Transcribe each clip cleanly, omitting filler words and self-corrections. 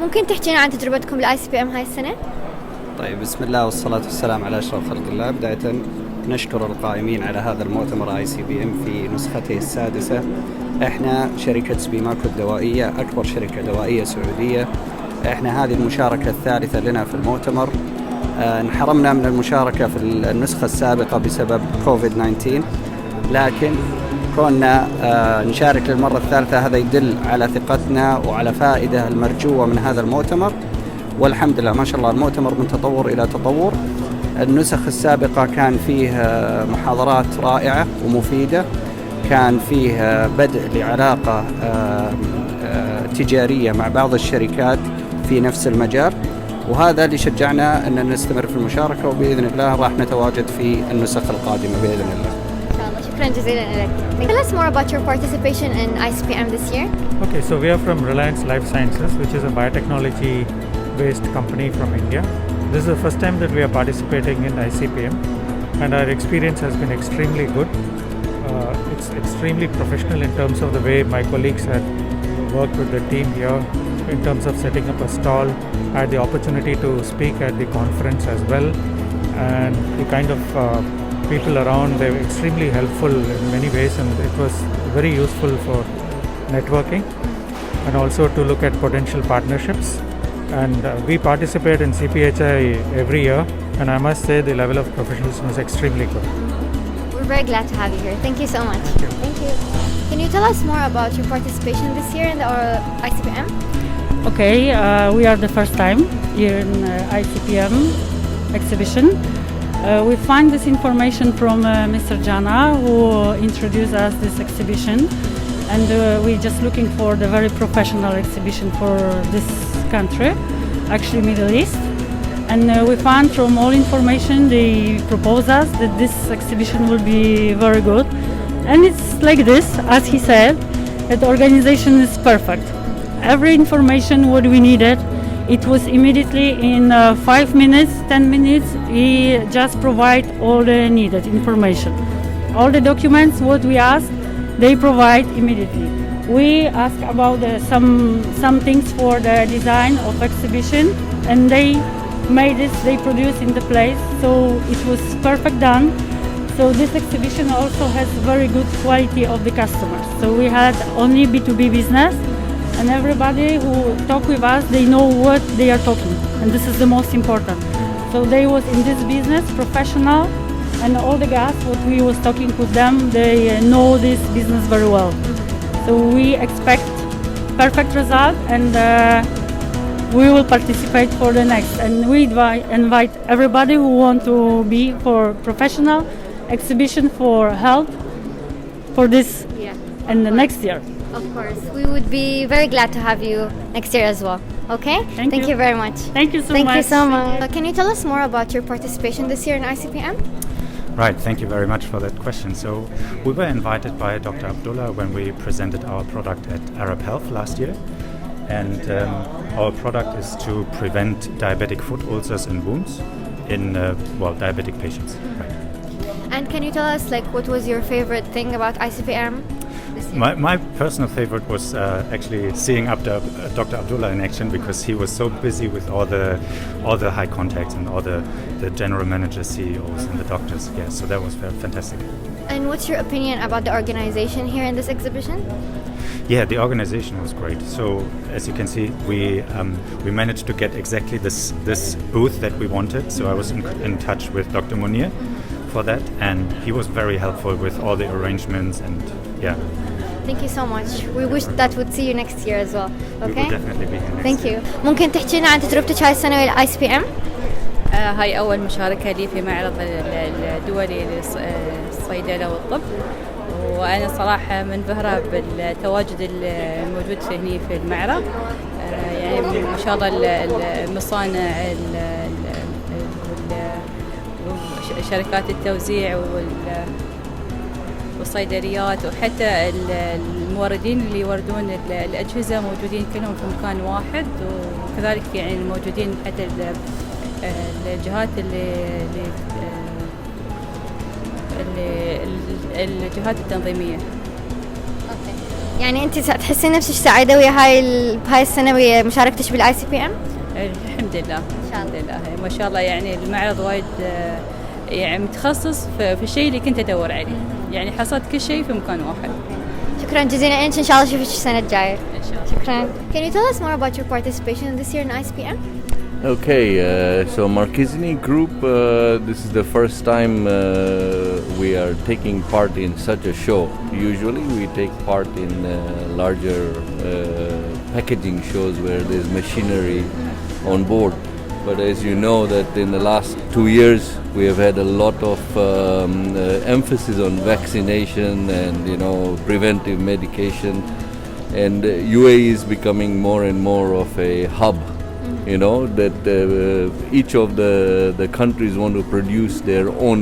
ممكن تحكينا عن تجربتكم بالاي سي بي ام هاي السنة؟ طيب، بسم الله والصلاة والسلام على أشرف خلق الله. بداية نشكر القائمين على هذا المؤتمر ICPM في نسخته السادسة. احنا شركة سبيماكو الدوائية، أكبر شركة دوائية سعودية. احنا هذه المشاركة الثالثة لنا في المؤتمر. انحرمنا من المشاركة في النسخة السابقة بسبب كوفيد-19، لكن كنا نشارك للمرة الثالثة. هذا يدل على ثقتنا وعلى فائدة المرجوة من هذا المؤتمر، والحمد لله ما شاء الله المؤتمر من تطور إلى تطور. النسخ السابقة كان فيه محاضرات رائعة ومفيدة، كان فيه بدء لعلاقة تجارية مع بعض الشركات في نفس المجال، وهذا اللي شجعنا أن نستمر في المشاركة، وبإذن الله راح نتواجد في النسخ القادمة بإذن الله. شكرا جزيلا لك. Tell us more about your participation in ICPM this year. Okay, so we are from Reliance Life Sciences, which is a biotechnology-based company from India. This is the first time that we are participating in ICPM, and our experience has been extremely good. It's extremely professional in terms of the way my colleagues had worked with the team here in terms of setting up a stall. I had the opportunity to speak at the conference as well, and the kind of people around, they were extremely helpful in many ways, and it was very useful for networking and also to look at potential partnerships. And we participate in CPHI every year, and I must say the level of professionalism is extremely good. We're very glad to have you here. Thank you so much. Thank you. Can you tell us more about your participation this year in the ICPM? Okay, we are the first time here in ICPM exhibition. We find this information from Mr. Jana, who introduced us this exhibition, and we're just looking for the very professional exhibition for this country, actually Middle East. And we found from all information they propose us that this exhibition will be very good. And it's like this, as he said, that the organization is perfect. Every information what we needed, it was immediately in 5 minutes, 10 minutes, he just provide all the needed information. All the documents what we asked, they provide immediately. We ask about some things for the design of exhibition, and they made it, they produced in the place, so it was perfect done. So this exhibition also has very good quality of the customers. So we had only B2B business, and everybody who talk with us, they know what they are talking, and this is the most important. So they was in this business professional, and all the guys what we was talking with them, they know this business very well. So we expect perfect result, and we will participate for the next. And we invite everybody who want to be for professional exhibition for health for this and the next year. Of course, we would be very glad to have you next year as well. Okay? Thank you very much. Thank you so much. Thank you so much. Can you tell us more about your participation this year in ICPM? Right, thank you very much for that question. So we were invited by Dr. Abdullah when we presented our product at Arab Health last year, and our product is to prevent diabetic foot ulcers and wounds in diabetic patients. Right. And can you tell us what was your favorite thing about ICPM? My personal favorite was actually seeing Dr. Abdullah in action, because he was so busy with all the high contacts and all the general managers, CEOs, and the doctors. Yeah, so that was fantastic. And what's your opinion about the organization here in this exhibition? Yeah, the organization was great. So as you can see, we managed to get exactly this booth that we wanted. So I was in touch with Dr. Munir for that, and he was very helpful with all the arrangements, and yeah. Thank you so much. We wish that we'd see you next year as well. Okay? We will definitely be here next Thank year. you. ممكن تحكينا عن تجربتك هاي السنة ويا ICPM؟ هاي أول مشاركة لي في معرض الدولي للصيدلة والطب، وأنا صراحة منبهرة بالتواجد الموجود هنا في المعرض. يعني ما شاء الله المصانع وشركات التوزيع والصيدليات، وحتى الموردين اللي يوردون الأجهزة موجودين كلهم في مكان واحد، وكذلك يعني الموجودين حتى الجهات Okay. يعني أنت تحسين نفسك سعيدة ويا بهاي السنة ويا مشاركتك بالآي سي بي إم؟ الحمد لله الحمد لله ما شاء الله. يعني المعرض وايد يعني متخصص في الشيء اللي كنت أدور عليه، يعني حصلت كل شيء في مكان واحد. شكرا جزيلا لك، إن شاء الله أشوفك السنة الجاية. إن شاء الله. شكرا. Can you tell us more about your participation this year in ICPM? Okay, so Marquezini Group, this is the first time we are taking part in such a show. Usually we take part in larger packaging shows where there's machinery on board. But as you know that in the last 2 years we have had a lot of emphasis on vaccination and preventive medication, and UAE is becoming more and more of a hub. That each of the countries want to produce their own.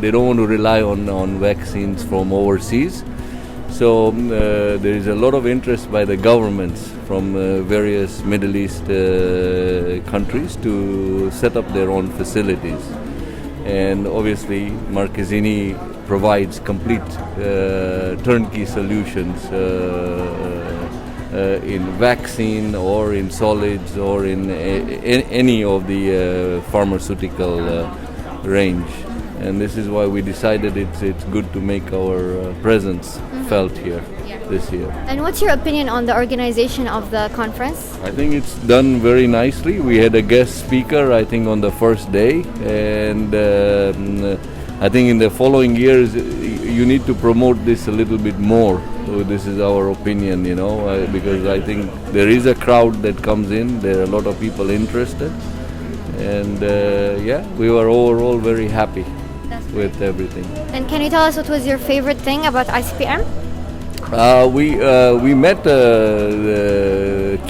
They don't want to rely on vaccines from overseas. So there is a lot of interest by the governments from various Middle East countries to set up their own facilities. And obviously Marquezini provides complete turnkey solutions in vaccine or in solids or in any of the pharmaceutical range. And this is why we decided it's good to make our presence felt here this year. And what's your opinion on the organization of the conference? I think it's done very nicely. We had a guest speaker, I think, on the first day, and I think in the following years you need to promote this a little bit more. So this is our opinion, because I think there is a crowd that comes in. There are a lot of people interested, and we were overall very happy with everything. And can you tell us what was your favorite thing about ICPM? We met the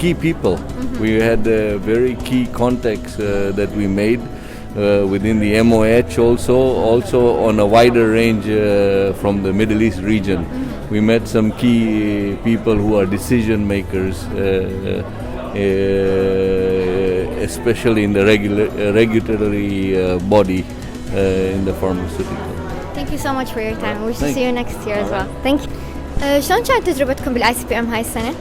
key people. We had very key contacts that we made within the MOH also on a wider range from the Middle East region. We met some key people who are decision makers, especially in the regulatory body in the pharmaceutical. Thank you so much for your time. We wish to see you next year as well. Thank you. شلون كانت تجربتكم بالاي سي بي ام هاي السنة؟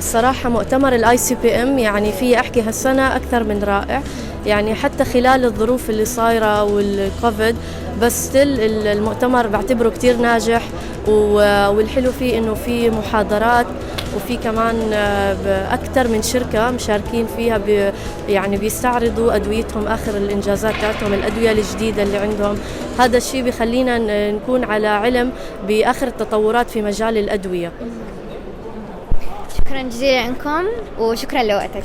صراحة مؤتمر الاي سي بي ام يعني في احكي هالسنة اكثر من رائع، يعني حتى خلال الظروف اللي صايرة والكوفيد بس المؤتمر بعتبره كتير ناجح، والحلو فيه انه في محاضرات وفي كمان اكثر من شركة مشاركين فيها يعني بيستعرضوا ادويتهم، اخر الانجازات تاعتهم، الادوية الجديدة اللي عندهم. هذا الشيء بيخلينا نكون على علم باخر التطورات في مجال الادوية. شكرا جزيلا لكم وشكرا لوقتك.